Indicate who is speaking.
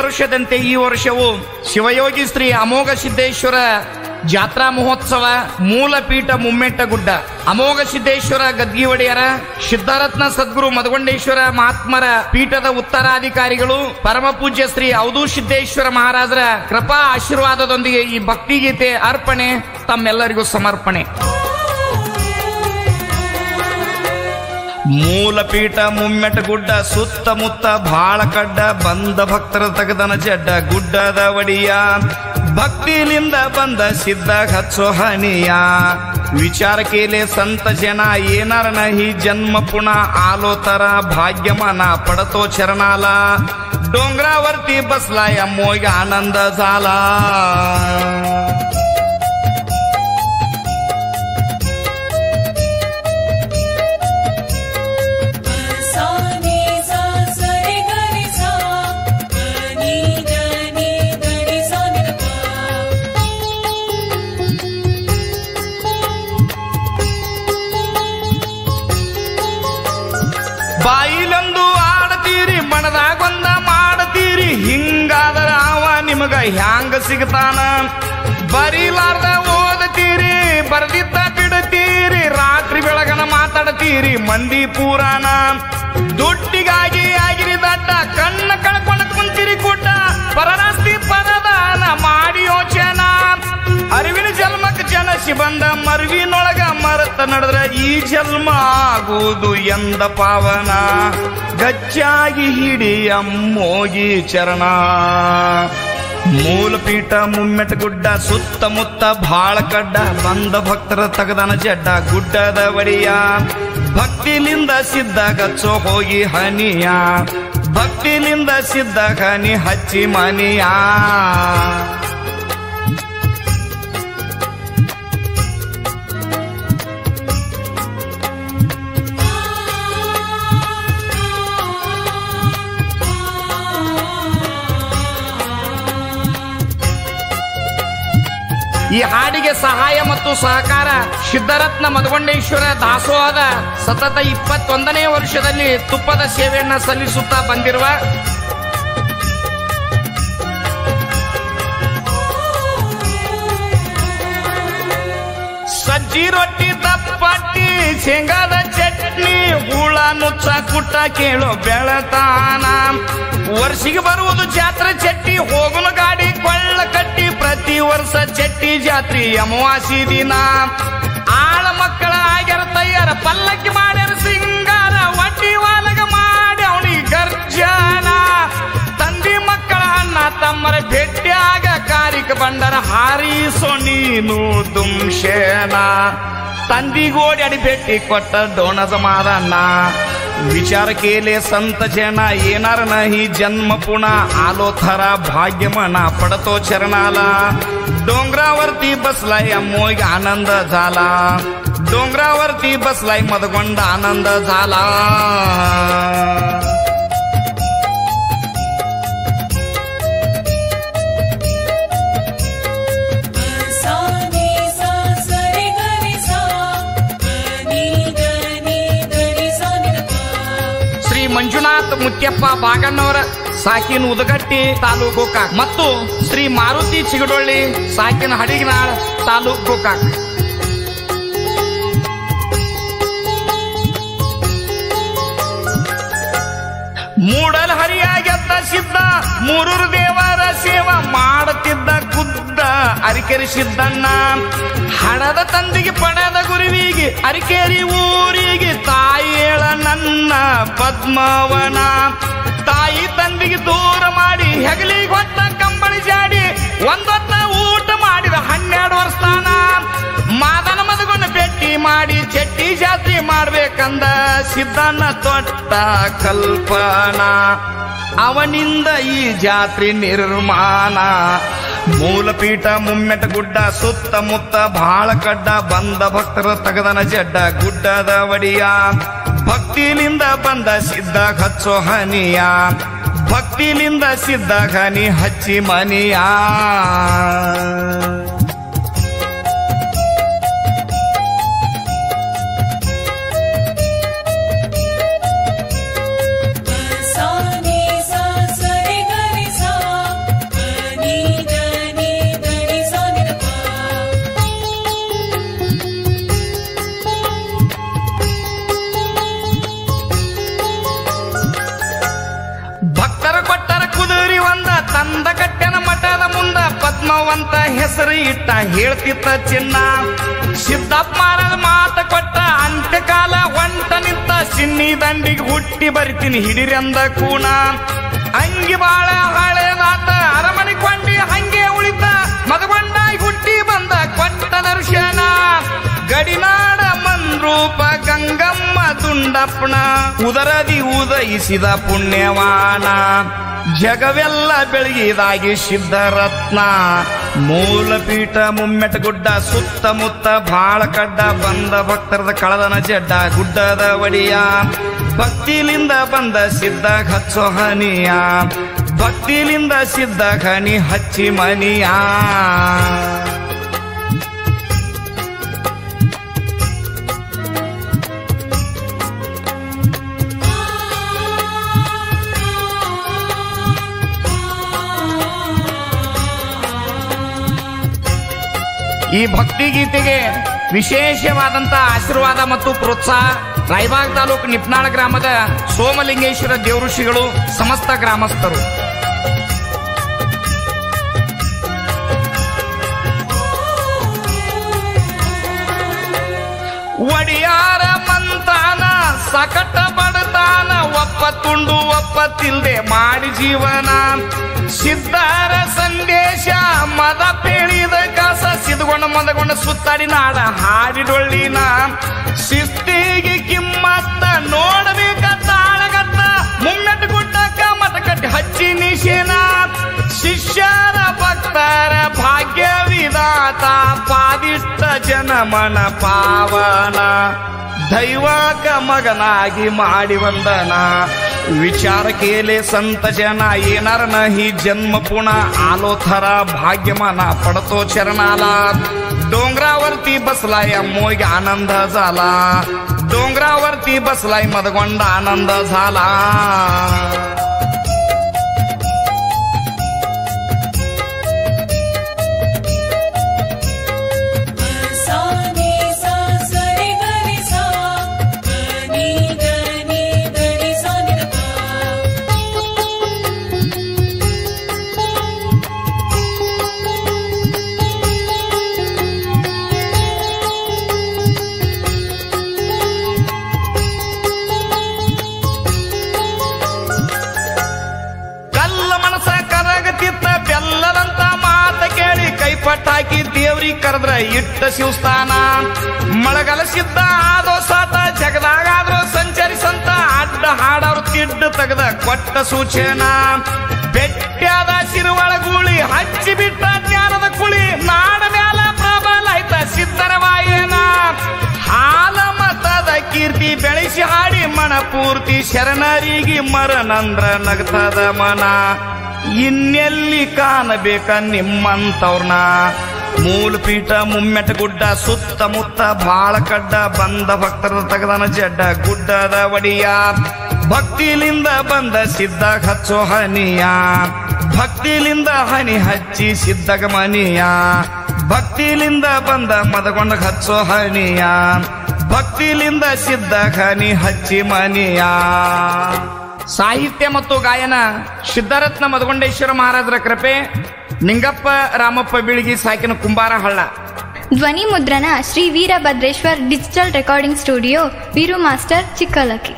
Speaker 1: ವರ್ಷದಂತೆ ಈ ವರ್ಷವು ಶಿವಯೋಗಿ ಶ್ರೀ ಅಮೋಘ ಸಿದ್ದೇಶ್ವರ ಜಾತ್ರಾ ಮಹೋತ್ಸವ ಮೂಲಪೀಠ ಮುಮ್ಮೆಟ್ಟಗುಡ್ಡ ಅಮೋಘ ಸಿದ್ದೇಶ್ವರ ಗದ್ಗಿ ಒಡೆಯರ ಸಿದ್ಧಾರತ್ನ ಸದ್ಗುರು ಮದಗೊಂಡೇಶ್ವರ ಮಹಾತ್ಮರ ಪೀಠದ ಉತ್ತರಾಧಿಕಾರಿಗಳು ಪರಮ ಪೂಜ್ಯ ಶ್ರೀ ಅವಧೂ ಸಿದ್ದೇಶ್ವರ ಮಹಾರಾಜರ ಕೃಪಾ ಆಶೀರ್ವಾದದೊಂದಿಗೆ ಈ ಭಕ್ತಿಗೀತೆ ಅರ್ಪಣೆ ತಮ್ಮೆಲ್ಲರಿಗೂ ಸಮರ್ಪಣೆ. ಮೂಲಪೀಠ ಮುಮ್ಮೆಟ್ಟಗುಡ್ಡ ಸುತ್ತಮುತ್ತ ಬಾಳ ಕಡ್ಡ ಬಂದ ಭಕ್ತರ ತಗದನ ಜಡ್ಡ ಗುಡ್ಡದ ಒಡಿಯ ಭಕ್ತಿಲಿಂದ ಬಂದ ಸಿದ್ಧ ಹಚ್ಚೋ ಹನಿಯ ವಿಚಾರ ಕೇಲೆ ಸಂತ ಜನ ಏನಾರ ನಹಿ ಜನ್ಮ ಪುನಃ ಆಲೋ ತರ ಭಾಗ್ಯಮನ पडतो चरणाला डोंगरावरती बसलाय मोग आनंद झाला. ಬಾಯಿಲೊಂದು ಆಡತೀರಿ ಮನದಾಗೊಂದ ಮಾಡತೀರಿ ಹಿಂಗಾದರ ಅವ ನಿಮಗ ಹ್ಯಾಂಗ ಸಿಗ್ತಾನ ಬರೀಲಾರ್ದ ಓದತೀರಿ ಬರ್ದಿದ್ದ ಬಿಡತೀರಿ ರಾತ್ರಿ ಬೆಳಗನ ಮಾತಾಡತೀರಿ ಮಂದಿ ಪುರಾಣ ದುಡ್ಡಿಗಾಗಿ ಆಗಿರಿ ದಡ್ಡ ಕಣ್ಣ ಕಳ್ಕೊಂಡು ಕುಂತಿರಿ ಕೂಟ ಪರನಾಸ್ತಿ ಪರದಾನ ಮಾಡಿ ಯೋಚನ ಅರಿವಿನ ಜನ್ಮಕ್ಕೆ ಜನಸಿ ಬಂದ ಮರುವಿನೊಳಗ ಮರತ ನಡೆದ್ರ ಈ ಜನ್ಮ ಆಗುವುದು ಎಂದ ಪಾವನ ಗಚ್ಚಾಗಿ ಹಿಡಿಯ ಮೋಗಿ ಚರಣ. ಮೂಲಪೀಠ ಮುಮ್ಮೆಟ್ಟಗುಡ್ಡ ಸುತ್ತಮುತ್ತ ಬಾಳ ಕಡ್ಡ ಬಂದ ಭಕ್ತರ ತಗದನ ಜಡ್ಡ ಗುಡ್ಡದ ಒಡಿಯ ಭಕ್ತಿಲಿಂದ ಸಿದ್ಧ ಗಚ್ಚೋ ಹೋಗಿ ಹನಿಯ ಭಕ್ತಿಲಿಂದ ಸಿದ್ಧ ಹನಿ ಹಚ್ಚಿ ಮನಿಯ. ಈ ಹಾಡಿಗೆ ಸಹಾಯ ಮತ್ತು ಸಹಕಾರ ಸಿದ್ಧಾರತ್ನ ಮದಗೊಂಡೇಶ್ವರ ದಾಸೋಹದ ಸತತ 21ನೇ ವರ್ಷದಲ್ಲಿ ತುಪ್ಪದ ಸೇವೆಯನ್ನ ಸಲ್ಲಿಸುತ್ತಾ ಬಂದಿರುವ ಸಜ್ಜಿ ರೊಟ್ಟಿ ದಪ್ಪಟ್ಟಿ ಶೇಂಗಾದ ಚಟ್ನಿ ಹುಳ ನುಚ್ಚ ಕುಟ್ಟ ಕೇಳೋ ಬೆಳತಾನ ವರ್ಷಿಗೆ ಬರುವುದು ಜಾತ್ರೆ ಚಟ್ಟಿ ಹೋಗುನ ಗಾಡಿ ಕೊಳ್ಳ ಕಟ್ಟಿ ಪ್ರತಿ ವರ್ಷ ಚಟ್ಟಿ ಜಾತ್ರಿ ಅಮಾವಾಸಿ ದಿನ ಆಳ ಮಕ್ಕಳ ಆಗ್ಯಾರ ತಯ್ಯಾರ ಪಲ್ಲಕ್ಕಿ ಮಾಡ್ಯಾರ ಸಿಂಗಾರ ಒಡ್ಡಿ ವಾಲಗ ಮಾಡಿ ಅವನಿಗೆ ಗರ್ಜನ ತಂದಿ ಮಕ್ಕಳ ಅಣ್ಣ ತಮ್ಮರ ಭೇಟಿಯಾಗ ಕಾರಿಕ ಬಂಡರ ಹಾರಿಸೋ ನೀನು ದುಂಶೇನ ತಂದಿಗೋಡಿ ಅಡಿ ಭೇಟಿ ಕೊಟ್ಟ ಡೋಣದ ಮಾರಣ್ಣ विचार केले संत जना येणार नाही जन्म पुन्हा आलो थरा भाग्य मना पडतो चरणाला डोंगरावरती बसलाय मोग आनंद झाला डोंगरावरती बसलाय मदगोंड आनंद झाला. ಮಂಜುನಾಥ್ ಮುತ್ಯಪ್ಪ ಬಾಗಣ್ಣವರ ಸಾಕಿನ ಉದಗಟ್ಟಿ ತಾಲೂಕು ಗೋಕಾಕ್ ಮತ್ತು ಶ್ರೀ ಮಾರುತಿ ಚಿಗಡೊಳ್ಳಿ ಸಾಕಿನ ಹಡಿಗನಾಳ್ ತಾಲೂಕು ಗೋಕಾಕ್. ಮೂಡಲ್ ಹರಿಯಾಗೆದ್ದ ಸಿದ್ಧ ಮೂರೂರು ದೇವರ ಸೇವಾ ಮಾಡುತ್ತಿದ್ದ ಖುದ್ದ ಅರಿಕೆರಿ ಸಿದ್ದಣ್ಣ ಹಣದ ತಂದಿಗೆ ಪಡೆದ ಗುರುವಿಗೆ ಅರಿಕೇರಿ ಊರಿಗೆ ತಾಯಿ ಹೇಳ ನನ್ನ ಪದ್ಮವನ ತಾಯಿ ತಂದಿಗೆ ದೂರ ಮಾಡಿ ಹೆಗಲಿಗೆ ಹೊತ್ತ ಕಂಬಳಿ ಜಾಡಿ ಒಂದೊತ್ತ ಊಟ ಮಾಡಿದ 12 ವರ್ಷಾನ ಮಾದನ ಮದಗೊಂಡ ಭೇಟಿ ಮಾಡಿ ಚಟ್ಟಿ ಜಾತ್ರೆ ಮಾಡ್ಬೇಕಂದ ಸಿದ್ದಣ್ಣ ತೊಟ್ಟ ಕಲ್ಪನಾ ಅವನಿಂದ ಈ ಜಾತ್ರೆ ನಿರ್ಮಾಣ. ಮೂಲಪೀಠ ಮುಮ್ಮೆಟ್ಟಗುಡ್ಡ ಸುತ್ತಮುತ್ತ ಬಾಳ ಕಡ್ಡ ಬಂದ ಭಕ್ತರ ತಗದನ ಜಡ್ಡ ಗುಡ್ಡದ ಒಡಿಯ ಭಕ್ತಿಲಿಂದ ಬಂದ ಸಿದ್ಧ ಹಚ್ಚೋ ಹನಿಯ ಭಕ್ತಿಲಿಂದ ಸಿದ್ಧ ಹನಿ ಹಚ್ಚಿ ಮನಿಯ. ಇಟ್ಟ ಹೇಳ್ತಿತ್ತ ಚಿನ್ನ. ಸಿದ್ದಪ್ಪ ಮಹಾರಾಜ ಮಾತ ಕೊಟ್ಟ ಅಂತ್ಯಕಾಲ ಹೊಂಟ ನಿಂತ ಸಿನ್ನಿ ದಂಡಿಗೆ ಹುಟ್ಟಿ ಬರಿತೀನಿ ಹಿಡಿರಿ ಅಂದ ಕೂಣ. ಅಂಗಿ ಬಾಳ ಹಳೆದಾತ ಅರಮನೆ ಕೊಂಡಿ ಹಂಗೆ ಉಳಿತ ಮದಗೊಂಡಾಗಿ ಹುಟ್ಟಿ ಬಂದ ಕೊಟ್ಟ ದರ್ಶನ. ಗಡಿನಾಡ ಮಂದ್ರೂಪ ಗಂಗಮ್ಮ ದುಂಡಪ್ಪಣ ಉದರದಿ ಉದಯಿಸಿದ ಪುಣ್ಯವಾನ. ಜಗವೆಲ್ಲ ಬೆಳಗಿದಾಗಿ ಸಿದ್ಧರತ್ನ ಮೂಲಪೀಠ ಮುಮ್ಮೆಟಗುಡ್ಡ ಸುತ್ತಮುತ್ತ ಬಾಳ ಕಡ್ಡ ಬಂದ ಭಕ್ತರದ ಕಳದನ ಜಡ್ಡ ಗುಡ್ಡದ ಒಡಿಯ. ಭಕ್ತಿಲಿಂದ ಬಂದ ಸಿದ್ಧ ಹಚ್ಚೋ ಹನಿಯ ಭಕ್ತಿಲಿಂದ ಸಿದ್ಧ ಹನಿ ಹಚ್ಚಿ ಮನಿಯ. ಈ ಭಕ್ತಿ ಗೀತೆಗೆ ವಿಶೇಷವಾದಂತ ಆಶೀರ್ವಾದ ಮತ್ತು ಪ್ರೋತ್ಸಾಹ ರಾಯಬಾಗ್ ತಾಲೂಕು ನಿಪ್ನಾಳ ಗ್ರಾಮದ ಸೋಮಲಿಂಗೇಶ್ವರ ದೇವಋಷಿಗಳು ಸಮಸ್ತ ಗ್ರಾಮಸ್ಥರು. ಒಡಿಯಾರ ಮಂತಾನ ಸಕಟ ಬಡತಾನ ಒಪ್ಪ ತುಂಡು ಒಪ್ಪತ್ತಿಲ್ದೆ ಮಾಡಿ ಜೀವನ. ಸಿದ್ಧರ ಸಂದೇಶ ಮದ ಪೇಳಿದ ಕಾಸ ಸಿದ್ಗೊಂಡ ಮದಗೊಂಡ ಸುತ್ತಾಡಿ ನಾಡ ಹಾಡಿಡೊಳ್ಳಿನ. ಶಿಸ್ತಿಗೆ ಕಿಮ್ಮತ್ತ ನೋಡಬೇಕ ತಾಳಗತ್ತ ಮುಮ್ಮೆಟ್ಟು ಗುಡ್ಡಕ್ಕ ಮತ ಕಟ್ಟಿ ಹಚ್ಚಿ ನಿಶೇನ. ಶಿಷ್ಯರ ಭಕ್ತರ ಭಾಗ್ಯ ವಿಧಾತ ಪಾದಿಷ್ಟ ಜನಮನ ಪಾವನ. ದೈವಕ ಮಗನಾಗಿ ಮಾಡಿ ವಂದನ विचार केले संत जना येणार नाही जन्म पुन्हा आलो थरा भाग्यमाना पडतो चरणाला. डोंगरावरती बसलाय मोग आनंद झाला. डोंगरावरती बसलाय मदगोंड आनंद झाला. ಪಟಾಕಿ ದೇವ್ರಿ ಕರೆದ್ರ ಇಟ್ಟ ಶಿವಸ್ಥಾನ. ಮಳೆಗಾಲ ಸಿದ್ಧ ಆದೋ ಸಾತ ಜಗದಾಗಾದ್ರೂ ಸಂಚರಿಸಂತ ಅಡ್ಡ ಹಾಡವ್ರು ತಿಡ್ಡು ತೆಗೆದ ಕೊಟ್ಟ ಸೂಚನಾ. ಬೆಟ್ಟ್ಯಾದ ಸಿರುವಳಗೂಳಿ ಹಚ್ಚಿ ಬಿಟ್ಟ ಜ್ಞಾನದ ಕುಳಿ ನಾಡ ಮ್ಯಾಲ ಪ್ರಬಲ ಆಯ್ತ ಸಿದ್ಧರ ವಾಯನ. ಹಾಲ ಮತದ ಕೀರ್ತಿ ಬೆಳೆಸಿ ಹಾಡಿ ಮನ ಪೂರ್ತಿ ಶರಣರಿಗೆ ಮರನಂದ್ರ ನಗತದ ಮನ. ಇನ್ನೆಲ್ಲಿ ಕಾಣಬೇಕ ನಿಮ್ಮಂತವ್ರನ್ನ ಮೂಲಪೀಠ ಮುಮ್ಮೆಟಗುಡ್ಡ ಸುತ್ತಮುತ್ತ ಬಾಳ ಕಡ್ಡ ಬಂದ ಭಕ್ತರ ತಗದನ ಜಡ್ಡ ಗುಡ್ಡದ ಒಡಿಯ. ಭಕ್ತಿಲಿಂದ ಬಂದ ಸಿದ್ಧ ಹಚ್ಚೋ ಹನಿಯ ಭಕ್ತಿಲಿಂದ ಹನಿ ಹಚ್ಚಿ ಸಿದ್ಧಗ ಮನಿಯ. ಭಕ್ತಿಲಿಂದ ಬಂದ ಮದಗೊಂಡ ಹಚ್ಚೋ ಹನಿಯ ಭಕ್ತಿಲಿಂದ ಸಿದ್ಧ ಹನಿ ಹಚ್ಚಿ ಮನಿಯ. ಸಾಹಿತ್ಯ ಮತ್ತು ಗಾಯನ ಸಿದ್ಧರತ್ನ ಮದಗೊಂಡೇಶ್ವರ ಮಹಾರಾಜರ ಕೃಪೆ. ನಿಂಗಪ್ಪ ರಾಮಪ್ಪ ಬೀಳಗಿ ಸಾಕಿನ ಕುಂಬಾರಹಳ್ಳ.
Speaker 2: ಧ್ವನಿ ಮುದ್ರಣ Shri Veerabhadreshwar digital recording studio, Veeru master, Chikkalakki.